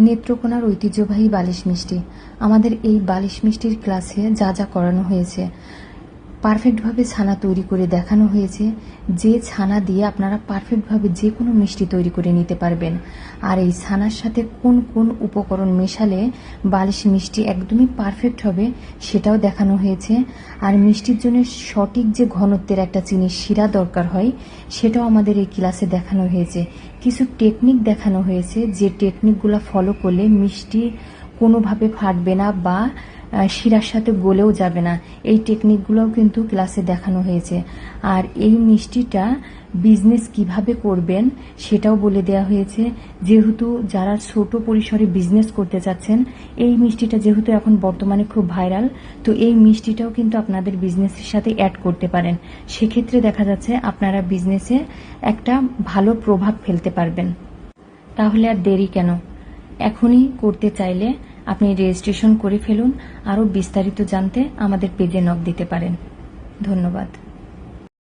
নেত্রকোনার ঐতিহ্যবাহী বালিশ মিষ্টি। আমাদের এই বালিশ মিষ্টির ক্লাসে যা যা করানো হয়েছে, পারফেক্টভাবে ছানা তৈরি করে দেখানো হয়েছে, যে ছানা দিয়ে আপনারা পারফেক্টভাবে যে কোনো মিষ্টি তৈরি করে নিতে পারবেন। আর এই ছানার সাথে কোন কোন উপকরণ মেশালে বালিশ মিষ্টি একদমই পারফেক্ট হবে সেটাও দেখানো হয়েছে। আর মিষ্টির জন্য সঠিক যে ঘনত্বের একটা চিনির শিরা দরকার হয় সেটাও আমাদের এই ক্লাসে দেখানো হয়েছে। কিছু টেকনিক দেখানো হয়েছে, যে টেকনিকগুলো ফলো করলে মিষ্টি কোনোভাবে ফাটবে না বা শিরার সাথে গলেও যাবে না। এই টেকনিকগুলোও কিন্তু ক্লাসে দেখানো হয়েছে। আর এই মিষ্টিটা বিজনেস কিভাবে করবেন সেটাও বলে দেওয়া হয়েছে। যেহেতু যারা ছোট পরিসরে বিজনেস করতে চাচ্ছেন, এই মিষ্টিটা যেহেতু এখন বর্তমানে খুব ভাইরাল, তো এই মিষ্টিটাও কিন্তু আপনাদের বিজনেসের সাথে অ্যাড করতে পারেন। সেক্ষেত্রে দেখা যাচ্ছে আপনারা বিজনেসে একটা ভালো প্রভাব ফেলতে পারবেন। তাহলে আর দেরি কেন? এখনই করতে চাইলে আপনি রেজিস্ট্রেশন করে ফেলুন। আরও বিস্তারিত জানতে আমাদের পেজে নক দিতে পারেন। ধন্যবাদ।